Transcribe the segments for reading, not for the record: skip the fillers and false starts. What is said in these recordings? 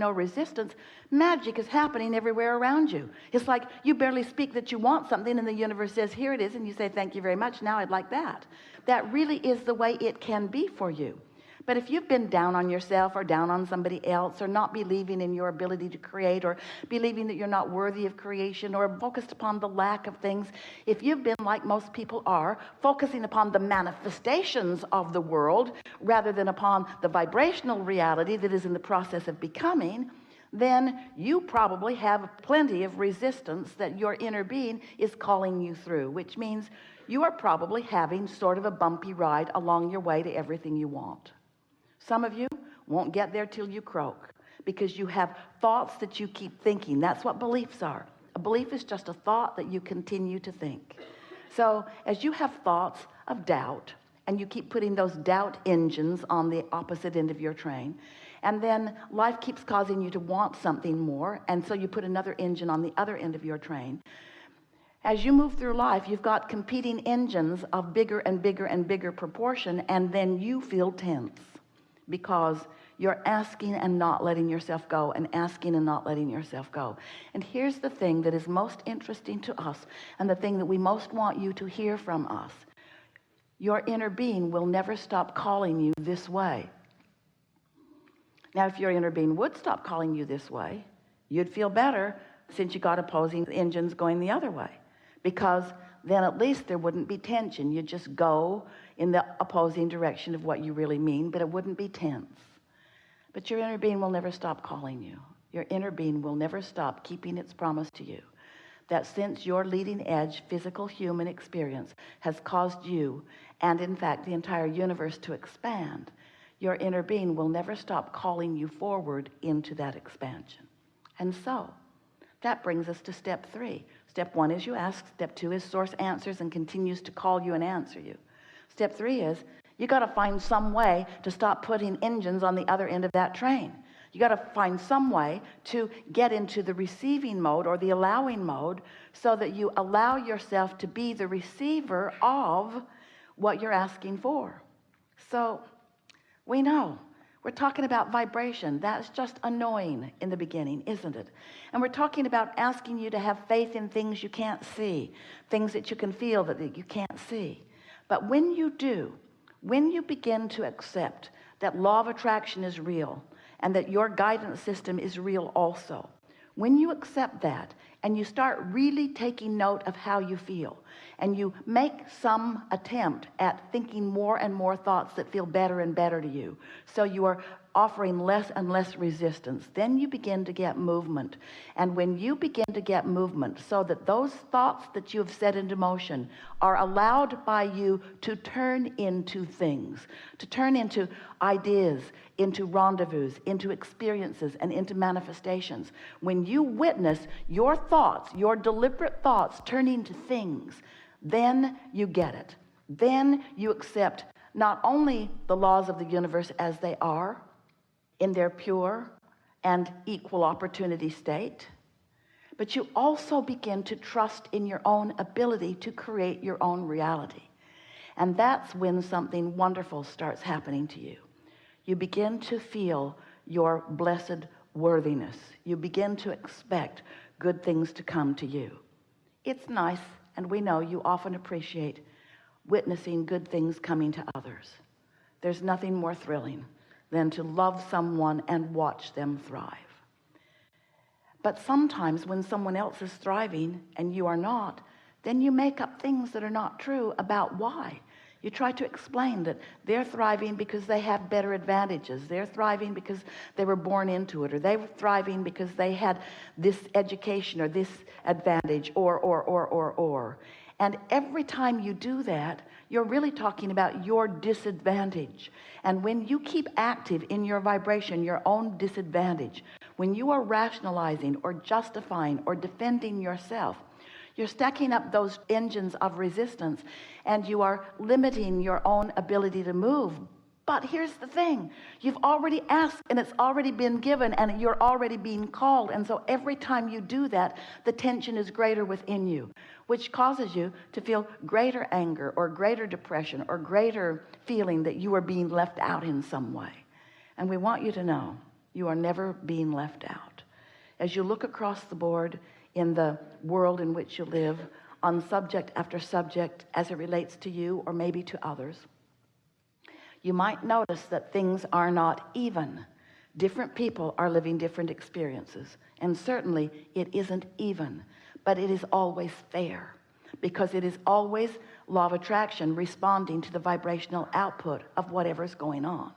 no resistance, magic is happening everywhere around you. It's like you barely speak that you want something and the universe says, here it is, and you say, thank you very much, now I'd like that. That really is the way it can be for you. But if you've been down on yourself or down on somebody else, or not believing in your ability to create, or believing that you're not worthy of creation, or focused upon the lack of things, if you've been, like most people are, focusing upon the manifestations of the world rather than upon the vibrational reality that is in the process of becoming, then you probably have plenty of resistance that your inner being is calling you through, which means you are probably having sort of a bumpy ride along your way to everything you want. Some of you won't get there till you croak, because you have thoughts that you keep thinking. That's what beliefs are. A belief is just a thought that you continue to think. So as you have thoughts of doubt, and you keep putting those doubt engines on the opposite end of your train, and then life keeps causing you to want something more, and so you put another engine on the other end of your train. As you move through life, you've got competing engines of bigger and bigger and bigger proportion, and then you feel tense, because you're asking and not letting yourself go, and asking and not letting yourself go. And here's the thing that is most interesting to us, and the thing that we most want you to hear from us. Your inner being will never stop calling you this way. Now, if your inner being would stop calling you this way, you'd feel better, since you got opposing engines going the other way, because then at least there wouldn't be tension. You'd just go in the opposing direction of what you really mean, but it wouldn't be tense. But your inner being will never stop calling you. Your inner being will never stop keeping its promise to you, that since your leading edge physical human experience has caused you, and in fact the entire universe, to expand, your inner being will never stop calling you forward into that expansion. And so that brings us to step 3. Step 1 is you ask. Step 2 is source answers and continues to call you and answer you. Step 3 is you got to find some way to stop putting engines on the other end of that train. You got to find some way to get into the receiving mode, or the allowing mode, so that you allow yourself to be the receiver of what you're asking for. So we know we're talking about vibration. That's just annoying in the beginning, isn't it? And we're talking about asking you to have faith in things you can't see, things that you can feel that you can't see. But when you do, when you begin to accept that law of attraction is real, and that your guidance system is real also, when you accept that, and you start really taking note of how you feel, and you make some attempt at thinking more and more thoughts that feel better and better to you, so you are offering less and less resistance, then you begin to get movement. And when you begin to get movement, so that those thoughts that you have set into motion are allowed by you to turn into things, to turn into ideas, into rendezvous, into experiences, and into manifestations. When you witness your thoughts, your deliberate thoughts turning to things, then you get it. Then you accept not only the laws of the universe as they are, in their pure and equal opportunity state, but you also begin to trust in your own ability to create your own reality. And that's when something wonderful starts happening to you. You begin to feel your blessed worthiness. You begin to expect good things to come to you. It's nice, and we know you often appreciate witnessing good things coming to others. There's nothing more thrilling than to love someone and watch them thrive. But sometimes when someone else is thriving and you are not, then you make up things that are not true about why. You try to explain that they're thriving because they have better advantages. They're thriving because they were born into it, or they were thriving because they had this education or this advantage, or. And every time you do that, you're really talking about your disadvantage. And when you keep active in your vibration, your own disadvantage, when you are rationalizing or justifying or defending yourself, you're stacking up those engines of resistance, and you are limiting your own ability to move. But here's the thing. You've already asked, and it's already been given, and you're already being called. And so every time you do that, the tension is greater within you, which causes you to feel greater anger or greater depression or greater feeling that you are being left out in some way. And we want you to know You are never being left out. As you look across the board in the world in which you live, on subject after subject as it relates to you or maybe to others, you might notice that things are not even. Different people are living different experiences, and certainly it isn't even, but it is always fair, because it is always law of attraction responding to the vibrational output of whatever's going on.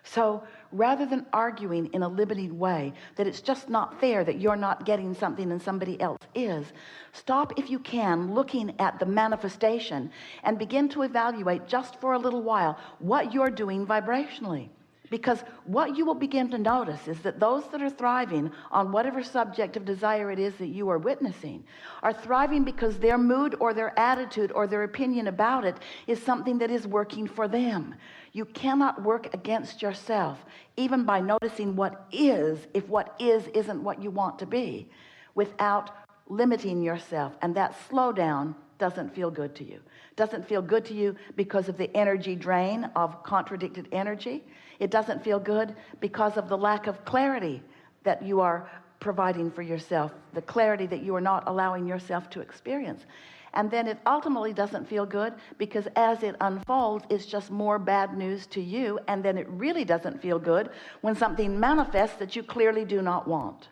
So rather than arguing in a limiting way that it's just not fair that you're not getting something and somebody else is, stop, if you can, looking at the manifestation and begin to evaluate just for a little while what you're doing vibrationally. Because what you will begin to notice is that those that are thriving on whatever subject of desire it is that you are witnessing are thriving because their mood or their attitude or their opinion about it is something that is working for them. You cannot work against yourself, even by noticing what is, if what is isn't what you want to be, without limiting yourself. And that slowdown doesn't feel good to you. Doesn't feel good to you because of the energy drain of contradicted energy. It doesn't feel good because of the lack of clarity that you are providing for yourself, the clarity that you are not allowing yourself to experience. And then it ultimately doesn't feel good because as it unfolds, it's just more bad news to you. And then it really doesn't feel good when something manifests that you clearly do not want.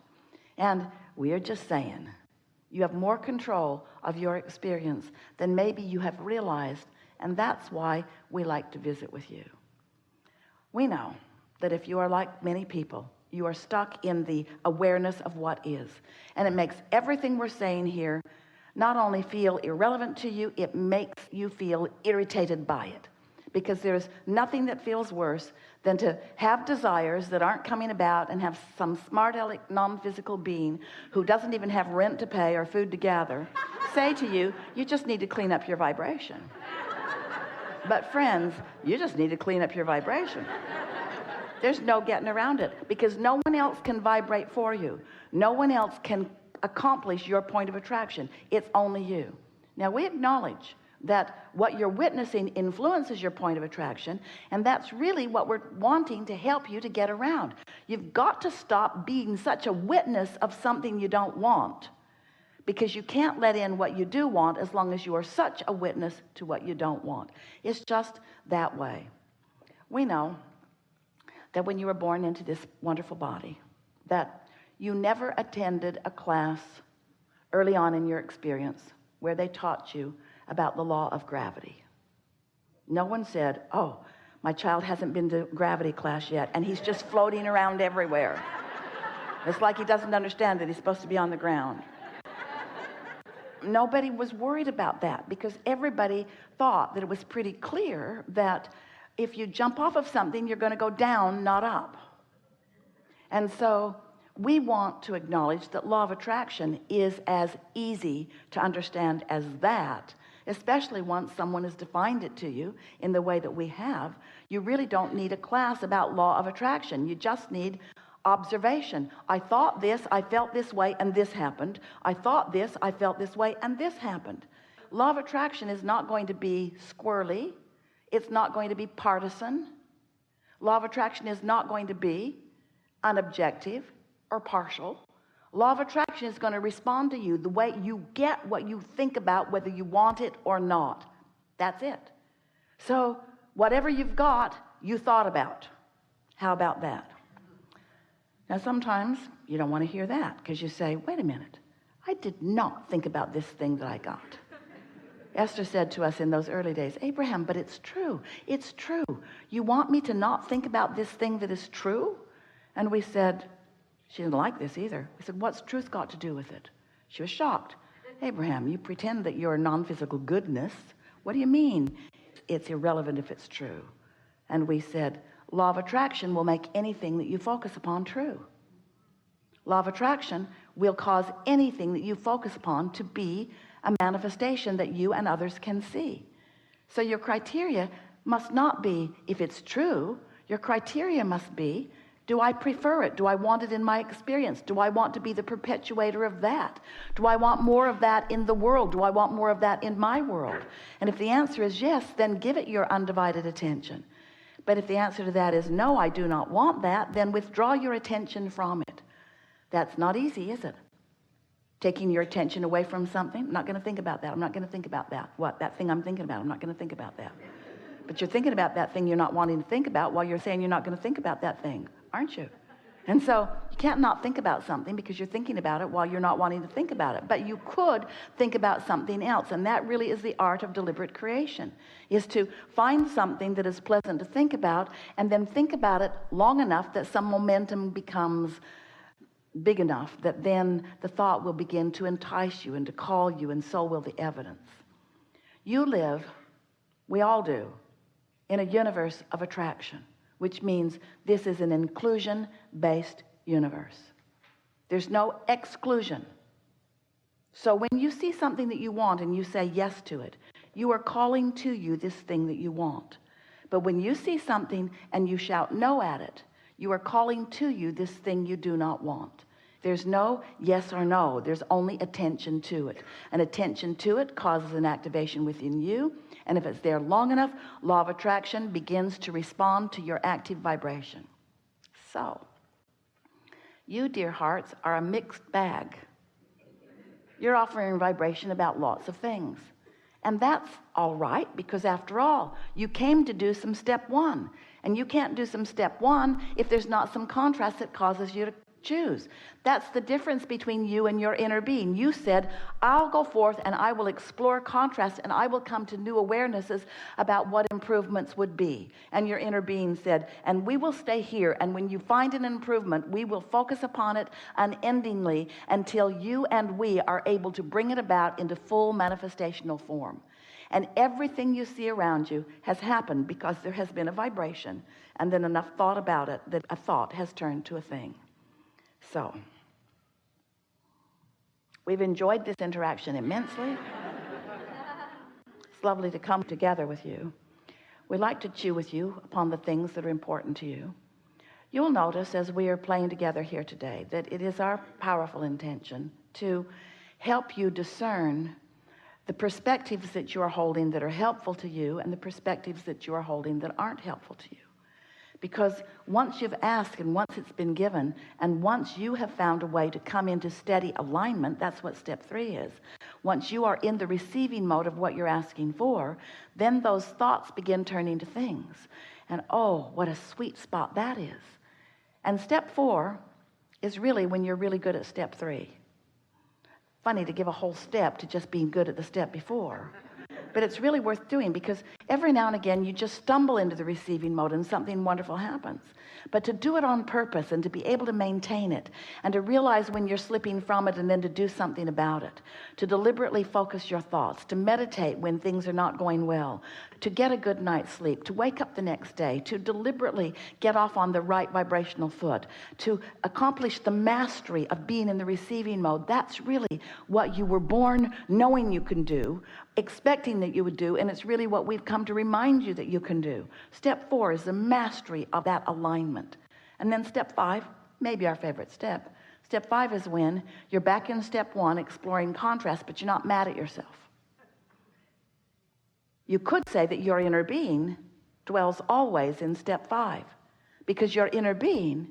And we are just saying, you have more control of your experience than maybe you have realized. And that's why we like to visit with you. We know that if you are like many people, you are stuck in the awareness of what is. And it makes everything we're saying here not only feel irrelevant to you, it makes you feel irritated by it. Because there's nothing that feels worse than to have desires that aren't coming about and have some smart aleck non-physical being who doesn't even have rent to pay or food to gather say to you, you just need to clean up your vibration. But friends, you just need to clean up your vibration. There's no getting around it, because no one else can vibrate for you. No one else can accomplish your point of attraction. It's only you. Now, we acknowledge that what you're witnessing influences your point of attraction, and that's really what we're wanting to help you to get around. You've got to stop being such a witness of something you don't want, because you can't let in what you do want as long as you are such a witness to what you don't want. It's just that way. We know that when you were born into this wonderful body, that you never attended a class early on in your experience where they taught you about the law of gravity. No one said, oh, my child hasn't been to gravity class yet, and he's just floating around everywhere. It's like he doesn't understand that he's supposed to be on the ground. Nobody was worried about that, because everybody thought that it was pretty clear that if you jump off of something, you're going to go down, not up. And so we want to acknowledge that law of attraction is as easy to understand as that, especially once someone has defined it to you in the way that we have. You really don't need a class about law of attraction. You just need observation. I thought this, I felt this way, and this happened. I thought this, I felt this way, and this happened. Law of attraction is not going to be squirrely. It's not going to be partisan. Law of attraction is not going to be unobjective or partial. Law of attraction is going to respond to you the way you get what you think about, whether you want it or not. That's it. So whatever you've got, you thought about. How about that? Now, sometimes you don't want to hear that, because you say, wait a minute, I did not think about this thing that I got. Esther said to us in those early days, Abraham, but it's true. It's true. You want me to not think about this thing that is true? And we said, she didn't like this either. We said, what's truth got to do with it? She was shocked. Abraham, you pretend that you're non-physical goodness. What do you mean? It's irrelevant if it's true. And we said, law of attraction will make anything that you focus upon true. Law of attraction will cause anything that you focus upon to be a manifestation that you and others can see. So your criteria must not be if it's true. Your criteria must be, do I prefer it? Do I want it in my experience? Do I want to be the perpetuator of that? Do I want more of that in the world? Do I want more of that in my world? And if the answer is yes, then give it your undivided attention. But if the answer to that is no, I do not want that, then withdraw your attention from it. That's not easy, is it? Taking your attention away from something. I'm not going to think about that. I'm not going to think about that. What? That thing I'm thinking about. I'm not going to think about that. But you're thinking about that thing you're not wanting to think about while you're saying you're not going to think about that thing, aren't you? And so you can't not think about something because you're thinking about it while you're not wanting to think about it. But you could think about something else. And that really is the art of deliberate creation, is to find something that is pleasant to think about and then think about it long enough that some momentum becomes big enough that then the thought will begin to entice you and to call you, and so will the evidence. You live, we all do, in a universe of attraction, which means this is an inclusion-based universe. There's no exclusion. So when you see something that you want and you say yes to it, you are calling to you this thing that you want. But when you see something and you shout no at it, you are calling to you this thing you do not want. There's no yes or no. There's only attention to it. And attention to it causes an activation within you. And if it's there long enough, law of attraction begins to respond to your active vibration. So, you, dear hearts, are a mixed bag. You're offering vibration about lots of things. And that's all right, because after all, you came to do some step one. And you can't do some step one if there's not some contrast that causes you to choose. That's the difference between you and your inner being. You said, I'll go forth and I will explore contrast and I will come to new awarenesses about what improvements would be. And your inner being said, and we will stay here, and when you find an improvement, we will focus upon it unendingly until you and we are able to bring it about into full manifestational form. And everything you see around you has happened because there has been a vibration and then enough thought about it that a thought has turned to a thing. So, we've enjoyed this interaction immensely. It's lovely to come together with you. We like to chew with you upon the things that are important to you. You'll notice as we are playing together here today that it is our powerful intention to help you discern the perspectives that you are holding that are helpful to you and the perspectives that you are holding that aren't helpful to you. Because once you've asked and once it's been given and once you have found a way to come into steady alignment, that's what step 3 is. Once you are in the receiving mode of what you're asking for, then those thoughts begin turning to things. And oh, what a sweet spot that is. And step 4 is really when you're really good at step 3. Funny to give a whole step to just being good at the step before. But it's really worth doing because every now and again you just stumble into the receiving mode and something wonderful happens. But to do it on purpose and to be able to maintain it and to realize when you're slipping from it and then to do something about it, to deliberately focus your thoughts, to meditate when things are not going well, to get a good night's sleep, to wake up the next day, to deliberately get off on the right vibrational foot, to accomplish the mastery of being in the receiving mode. That's really what you were born knowing you can do, expecting that you would do, and it's really what we've come to remind you that you can do. Step 4 is the mastery of that alignment. And then step 5, maybe our favorite step. Step 5 is when you're back in step 1 exploring contrast, but you're not mad at yourself. You could say that your inner being dwells always in step 5 because your inner being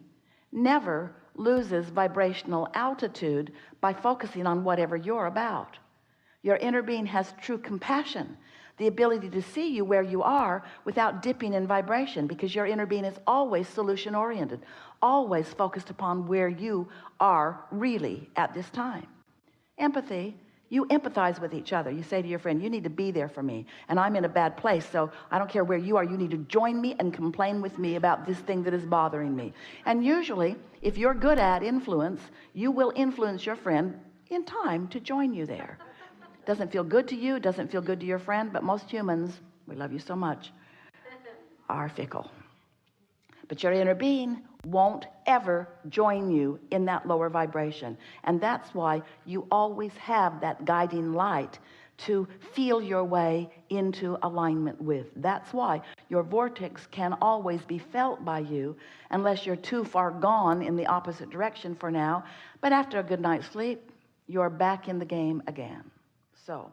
never loses vibrational altitude by focusing on whatever you're about. Your inner being has true compassion, the ability to see you where you are without dipping in vibration, because your inner being is always solution oriented, always focused upon where you are really at this time. Empathy, you empathize with each other. You say to your friend, you need to be there for me, and I'm in a bad place, so I don't care where you are, you need to join me and complain with me about this thing that is bothering me. And usually, if you're good at influence, you will influence your friend in time to join you there. Doesn't feel good to you, doesn't feel good to your friend, but most humans, we love you so much, are fickle. But your inner being won't ever join you in that lower vibration. And that's why you always have that guiding light to feel your way into alignment with. That's why your vortex can always be felt by you unless you're too far gone in the opposite direction for now. But after a good night's sleep, you're back in the game again. So